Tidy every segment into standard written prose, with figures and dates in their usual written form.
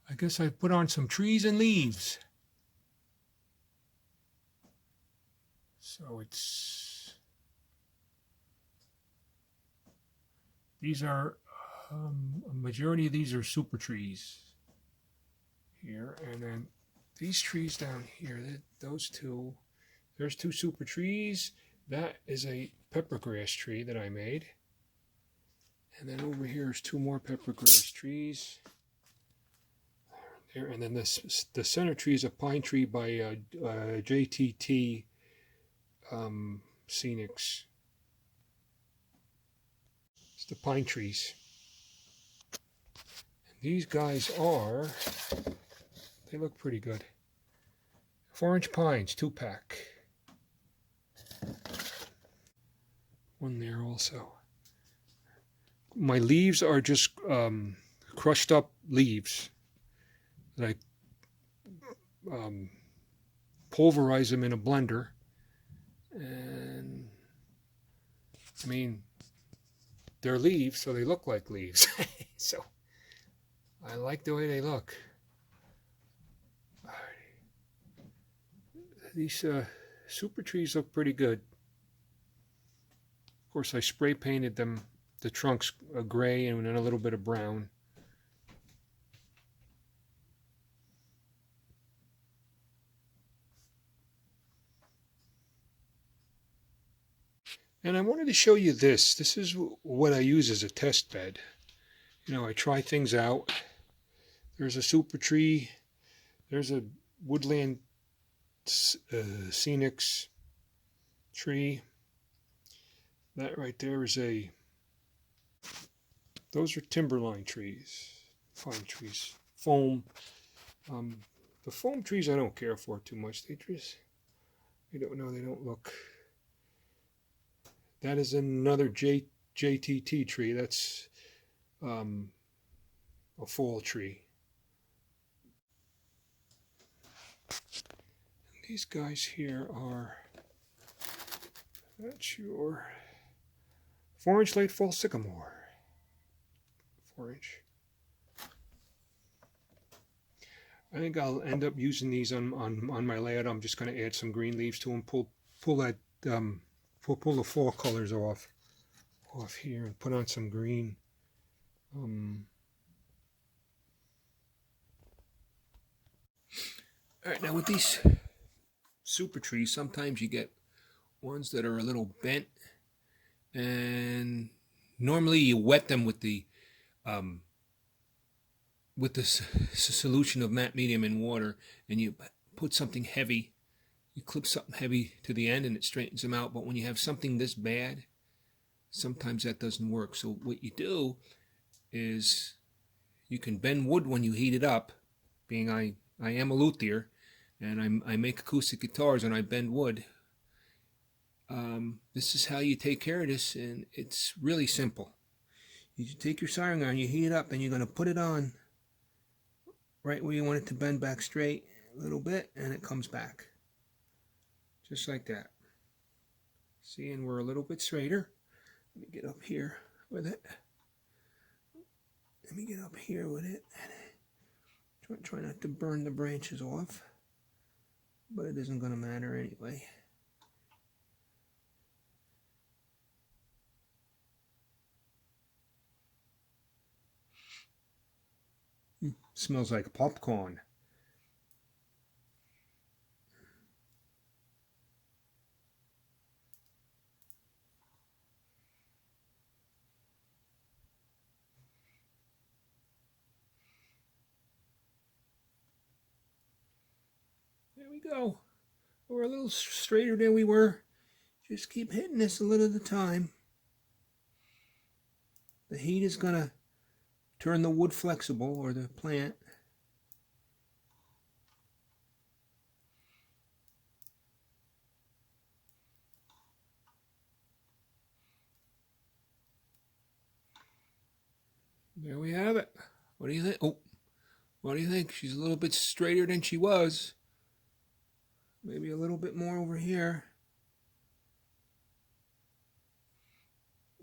I guess I put on some trees and leaves. So these are, a majority of these are super trees here. And then these trees down here, those two, there's two super trees. That is a peppergrass tree that I made. And then over here is two more peppergrass trees. There, and then the center tree is a pine tree by JTT Scenics. It's the pine trees. And these guys are, they look pretty good. 4-inch pines, 2-pack. One there also. My leaves are just crushed up leaves that I pulverize them in a blender, and I mean, they're leaves, so they look like leaves. So I like the way they look. These super trees look pretty good. Of course, I spray painted them, the trunks gray and then a little bit of brown. And I wanted to show you this. This is what I use as a test bed. You know, I try things out. There's a super tree. There's a woodland scenics tree. That right there is those are timberline trees, fine trees, foam. The foam trees I don't care for too much. They don't know, they don't look. That is another JTT tree. That's a fall tree. And these guys here are, that's your 4-inch late fall sycamore. 4-inch. I think I'll end up using these on my layout. I'm just going to add some green leaves to them. Pull that pull the fall colors off here and put on some green. All right, now with these super trees, sometimes you get ones that are a little bent, and normally you wet them with the solution of matte medium in water, and you put something heavy, you clip something heavy to the end and it straightens them out. But when you have something this bad, sometimes that doesn't work. So what you do is you can bend wood when you heat it up. Being I am a luthier, and I make acoustic guitars and I bend wood. This is how you take care of this, and it's really simple. You take your soldering iron, you heat it up, and you're going to put it on right where you want it to bend back straight a little bit, and it comes back. Just like that. See, and we're a little bit straighter. Let me get up here with it. Try not to burn the branches off, but it isn't going to matter anyway. Smells like popcorn. There we go. We're a little straighter than we were. Just keep hitting this a little at a time. The heat is going to turn the wood flexible, or the plant. There we have it. What do you think? Oh, what do you think? She's a little bit straighter than she was. Maybe a little bit more over here.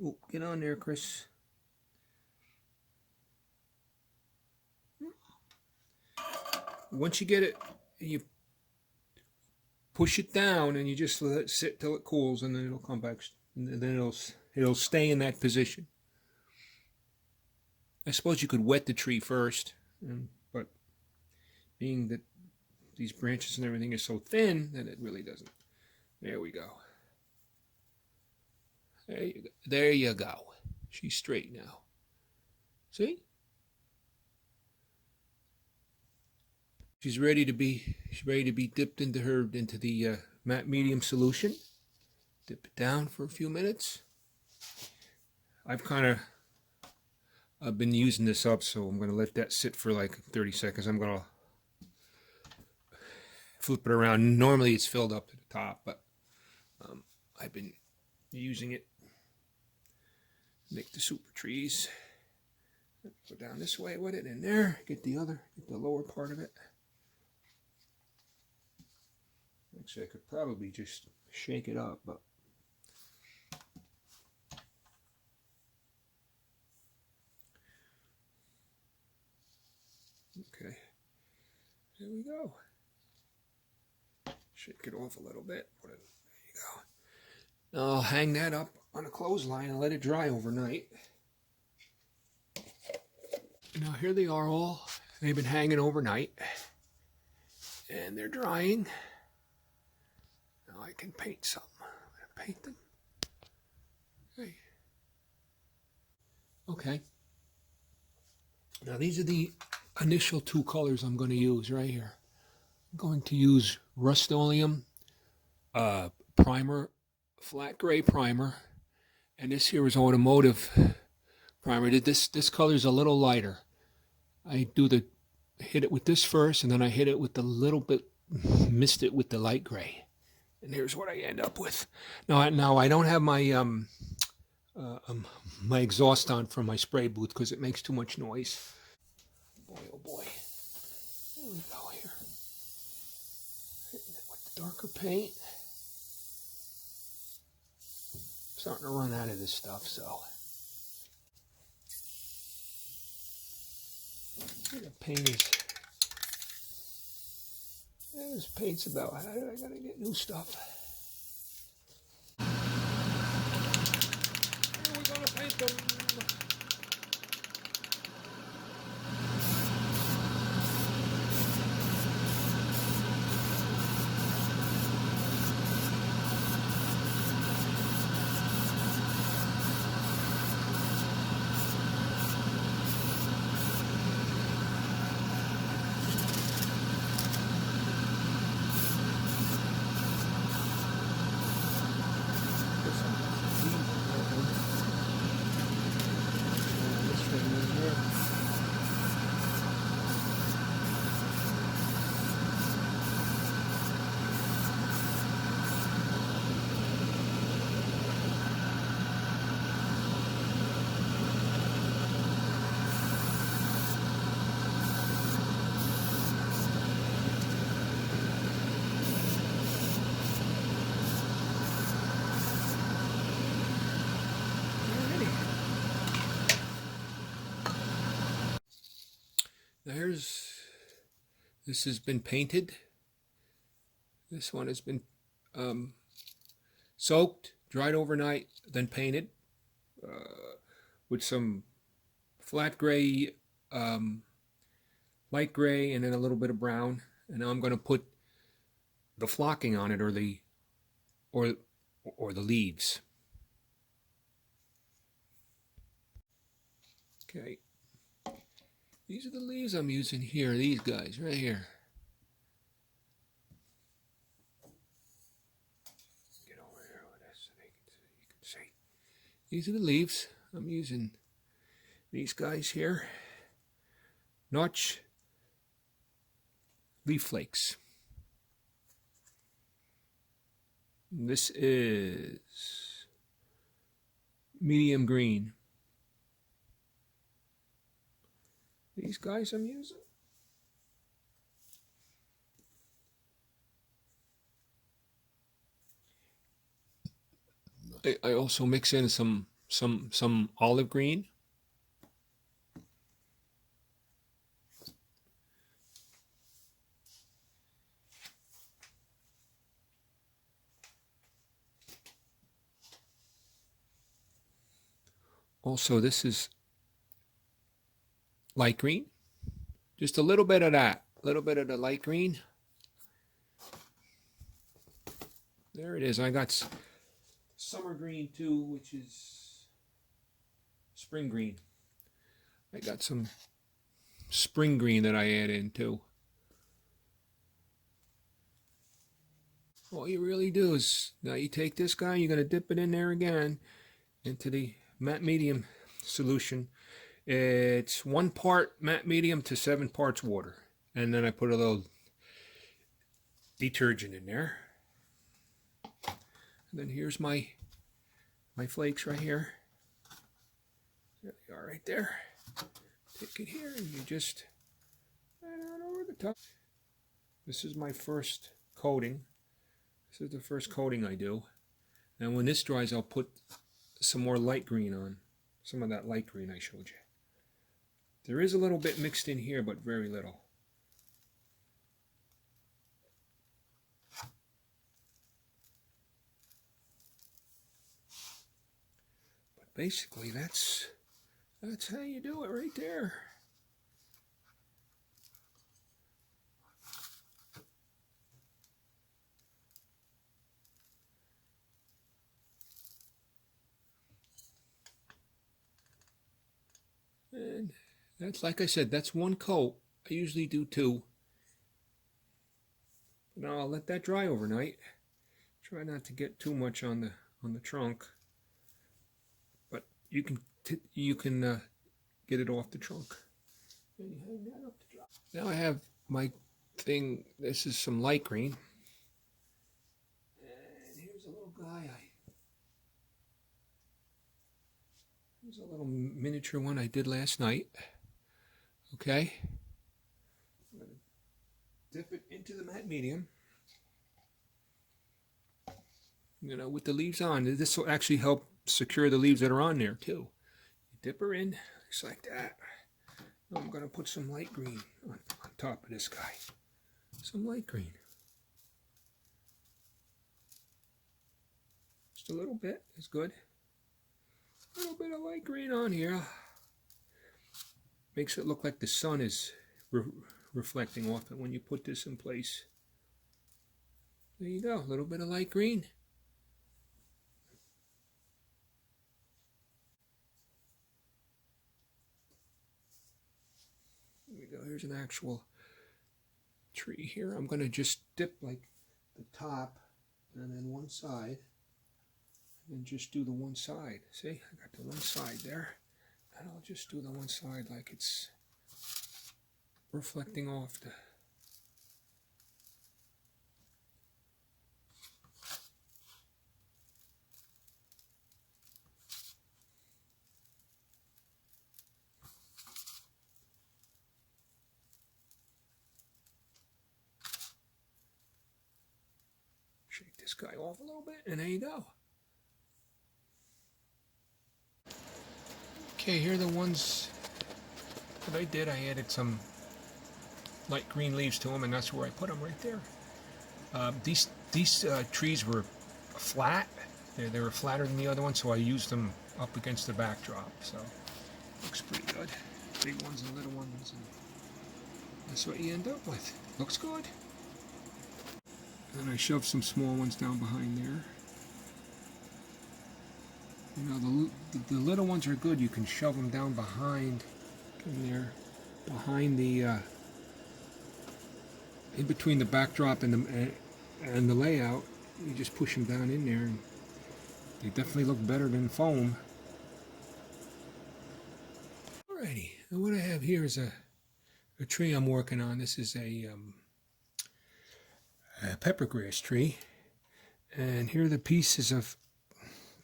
Oh, get on there, Chris. once you get it, you push it down and you just let it sit till it cools, and then it'll come back, and then it'll stay in that position. I suppose you could wet the tree first, but being that these branches and everything is so thin that it really doesn't. There we go. There you go. She's straight now. See? She's ready to be dipped into the matte medium solution. Dip it down for a few minutes. I've been using this up, so I'm going to let that sit for like 30 seconds. I'm going to flip it around. Normally it's filled up to the top, but I've been using it to make the super trees. Go down this way with it in there. Get the lower part of it. Actually, I could probably just shake it up, but okay. There we go. Shake it off a little bit. There you go. Now I'll hang that up on a clothesline and let it dry overnight. Now here they are all. They've been hanging overnight. And they're drying. Now I can paint some. I'm going to paint them. Okay. Okay. Now these are the initial two colors I'm going to use right here. I'm going to use Rust-Oleum primer, flat gray primer, and this here is automotive primer. This color is a little lighter. I hit it with this first, and then I hit it with the little bit, mist it with the light gray, and here's what I end up with. Now I don't have my my exhaust on from my spray booth because it makes too much noise. Boy, oh boy. Here we go here. Hitting it with the darker paint. Starting to run out of this stuff, so. The paint is. This paint's about. I gotta get new stuff. Here we're gonna paint them. This has been painted. This one has been soaked, dried overnight, then painted with some flat gray, light gray, and then a little bit of brown. And now I'm going to put the flocking on it, or the leaves. Okay. These are the leaves I'm using here, these guys right here. Get over here with this so you can see. These are the leaves. I'm using these guys here. Notch leaf flakes. This is medium green. These guys I'm using. I also mix in some olive green. Also, this is light green. Just a little bit of that. A little bit of the light green. There it is. I got summer green too, which is spring green. I got some spring green that I add in too. All you really do is, now you take this guy, you're going to dip it in there again into the matte medium solution. It's 1 part matte medium to 7 parts water. And then I put a little detergent in there. And then here's my flakes right here. There they are right there. Take it here and you just right on over the top. This is my first coating. This is the first coating I do. And when this dries, I'll put some more light green on. Some of that light green I showed you. There is a little bit mixed in here, but very little. But basically, that's how you do it right there. And that's, like I said, that's 1 coat. I usually do 2. Now I'll let that dry overnight. Try not to get too much on the trunk, but you can get it off the trunk. And you hang that up to dry. Now I have my thing. This is some light green, and here's a little guy. Here's a little miniature one I did last night. Okay, I'm going to dip it into the matte medium. You know, with the leaves on. This will actually help secure the leaves that are on there too. You dip her in, just like that. Now I'm going to put some light green on top of this guy. Some light green. Just a little bit is good. A little bit of light green on here. Makes it look like the sun is reflecting off it when you put this in place. There you go, a little bit of light green. There we go, here's an actual tree here. I'm going to just dip like the top and then one side. And just do the one side. See, I got the one side there. And I'll just do the one side like it's reflecting off the... Shake this guy off a little bit, and there you go. Okay, here are the ones that I did. I added some light green leaves to them, and that's where I put them, right there. These trees were flat. They were flatter than the other ones, so I used them up against the backdrop. So looks pretty good. Big ones and little ones, and that's what you end up with. Looks good. And I shoved some small ones down behind there. You know, the little ones are good. You can shove them down behind in there, behind the in between the backdrop and the layout. You just push them down in there, and they definitely look better than foam. Alrighty, and what I have here is a tree I'm working on. This is a peppergrass tree, and here are the pieces of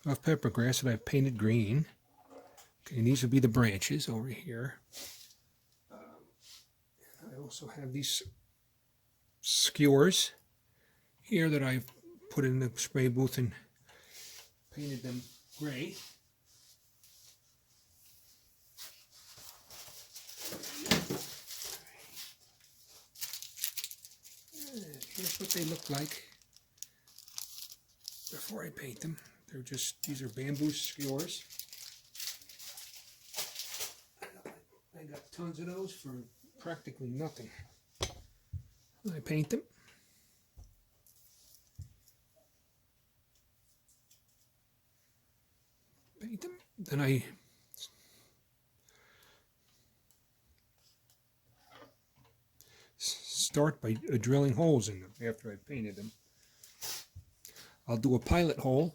peppergrass that I've painted green. Okay, and these will be the branches over here. I also have these skewers here that I've put in the spray booth and painted them gray. And here's what they look like before I paint them. They're just, these are bamboo skewers. I got tons of those for practically nothing. I paint them. Then I start by drilling holes in them after I've painted them. I'll do a pilot hole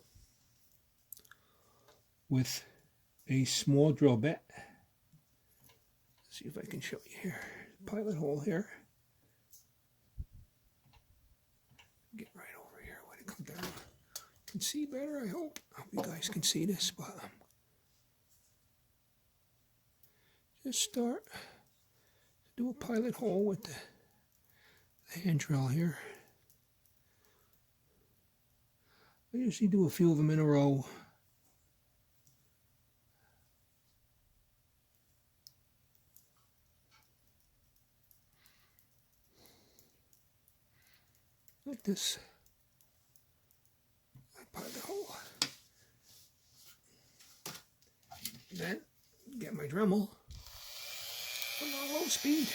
with a small drill bit. Let's see if I can show you here. Pilot hole here. Get right over here when it comes down. You can see better, I hope. I hope you guys can see this, but just start to do a pilot hole with the hand drill here. I usually do a few of them in a row. Like this. I pilot the hole. Then get my Dremel on low speed.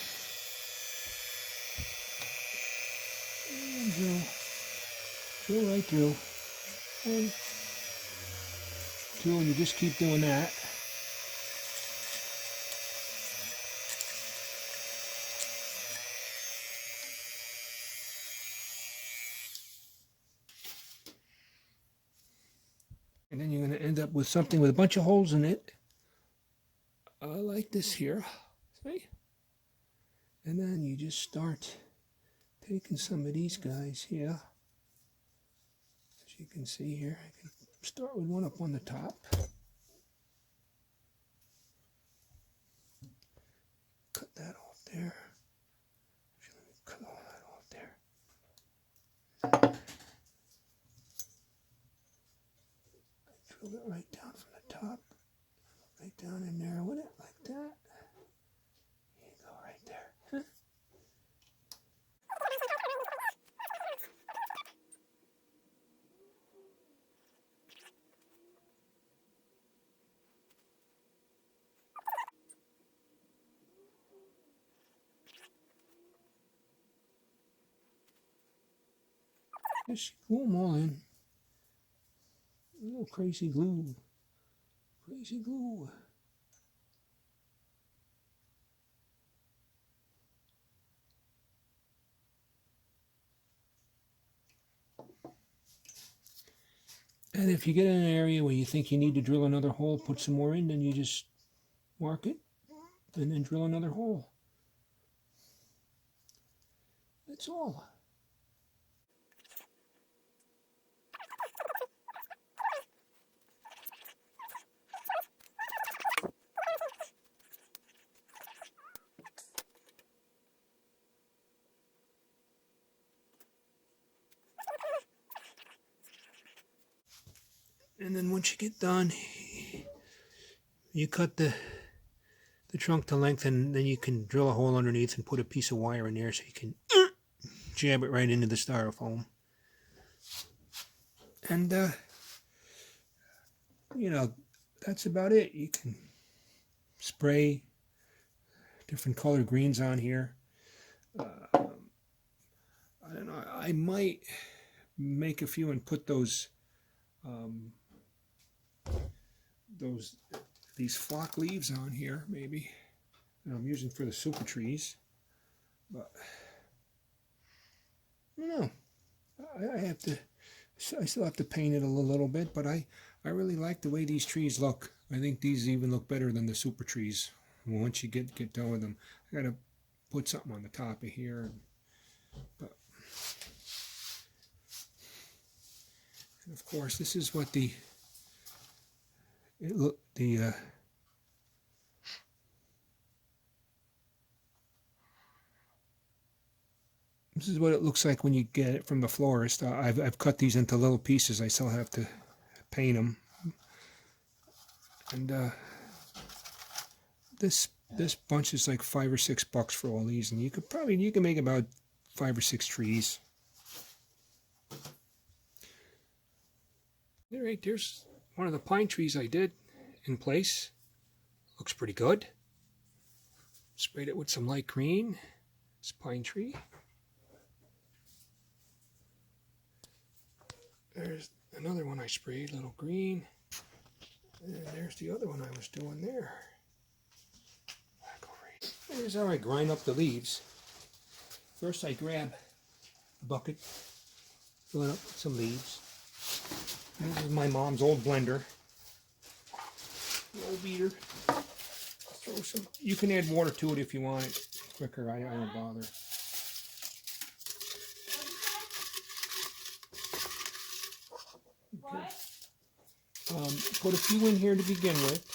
And drill right through. 1, 2, and you just keep doing that. And then you're going to end up with something with a bunch of holes in it. Like this here. See? And then you just start taking some of these guys here. As you can see here, I can start with one up on the top. Cut that off there. Actually, let me cut all that off there. I drill it right down from the top. Right down in there with it, like that. There you go, right there. Just glue them all in. A little crazy glue. Crazy glue. And if you get in an area where you think you need to drill another hole, put some more in, then you just mark it and then drill another hole. That's all. And then once you get done, you cut the trunk to length, and then you can drill a hole underneath and put a piece of wire in there so you can jab it right into the styrofoam. And, you know, that's about it. You can spray different colored greens on here. I don't know. I might make a few and put these flock leaves on here, maybe, that I'm using for the super trees. But I don't know. I still have to paint it a little bit, but I really like the way these trees look. I think these even look better than the super trees once you get done with them. I gotta put something on the top of here, but and of course this is what this is what it looks like when you get it from the florist. I've cut these into little pieces. I still have to paint them. And this bunch is like $5 or $6 for all these, and you can make about 5 or 6 trees. All right, there's one of the pine trees I did in place. Looks pretty good. Sprayed it with some light green. It's pine tree. There's another one I sprayed, little green. And there's the other one I was doing there. Back over here. Here's how I grind up the leaves. First I grab a bucket, fill it up with some leaves. This is my mom's old blender. The old beater. Throw some. You can add water to it if you want it quicker. I don't bother. Okay. Put a few in here to begin with.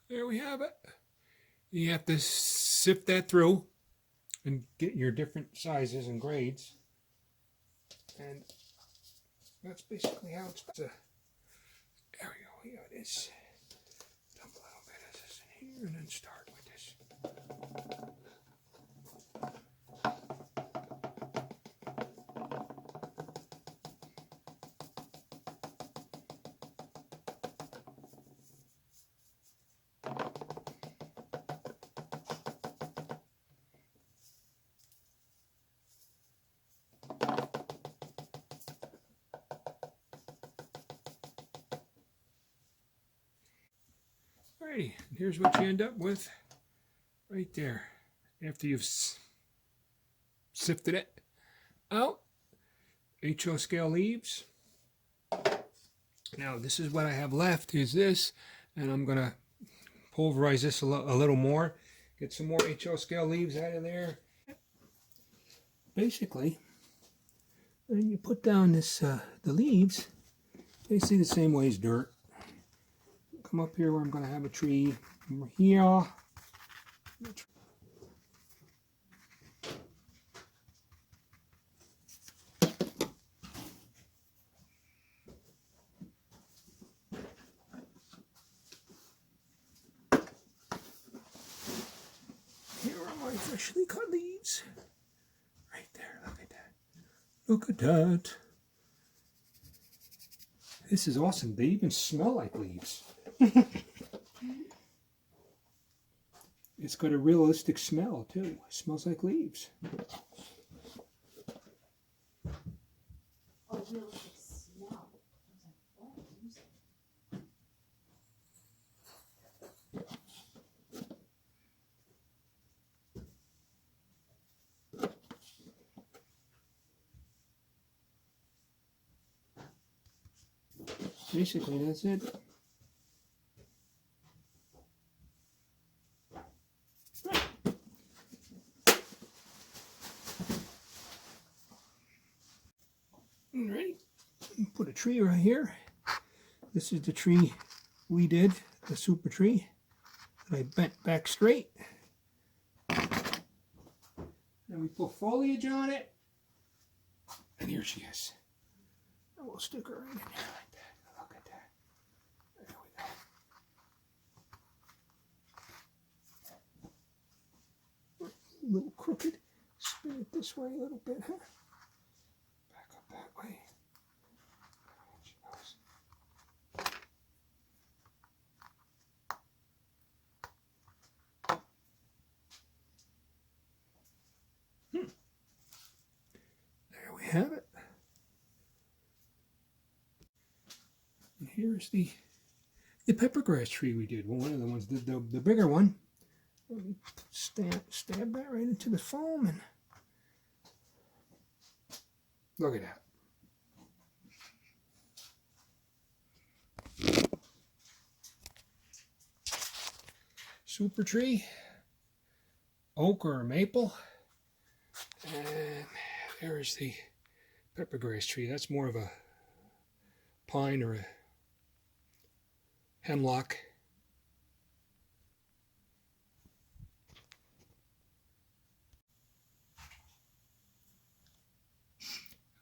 There we have it. You have to sift that through and get your different sizes and grades. And that's basically how it's done. There we go. Here it is. Dump a little bit of this in here and then start with this. Alrighty, and here's what you end up with right there after you've sifted it out. HO scale leaves. Now this is what I have left is this, and I'm going to pulverize this a little more. Get some more HO scale leaves out of there. Basically, when you put down this the leaves, basically the same way as dirt. Come up here where I'm going to have a tree over here. Here are my freshly cut leaves. Right there, look at that. Look at that. This is awesome. They even smell like leaves. It's got a realistic smell too. It smells like leaves. Oh, realistic smell. I was like, what is it? Basically, that's it. Ready? Put a tree right here. This is the tree we did, the super tree that I bent back straight. Then we put foliage on it. And here she is. And we'll stick her right in there like that. Look at that. There we go. A little crooked. Spin it this way a little bit, huh? Back up that way. There she goes. There we have it. And here's the peppergrass tree we did. Well, one of the ones, the bigger one. Let me stab that right into the foam and look at that. Super tree, oak or maple, and there is the peppergrass tree. That's more of a pine or a hemlock.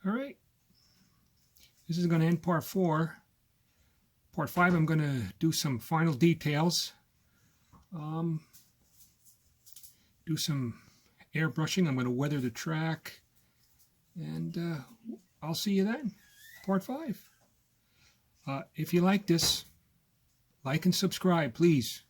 All right, this is going to end part 4. Part 5, I'm going to do some final details. Do some airbrushing. I'm going to weather the track, and I'll see you then. Part 5. If you like this, like and subscribe, please.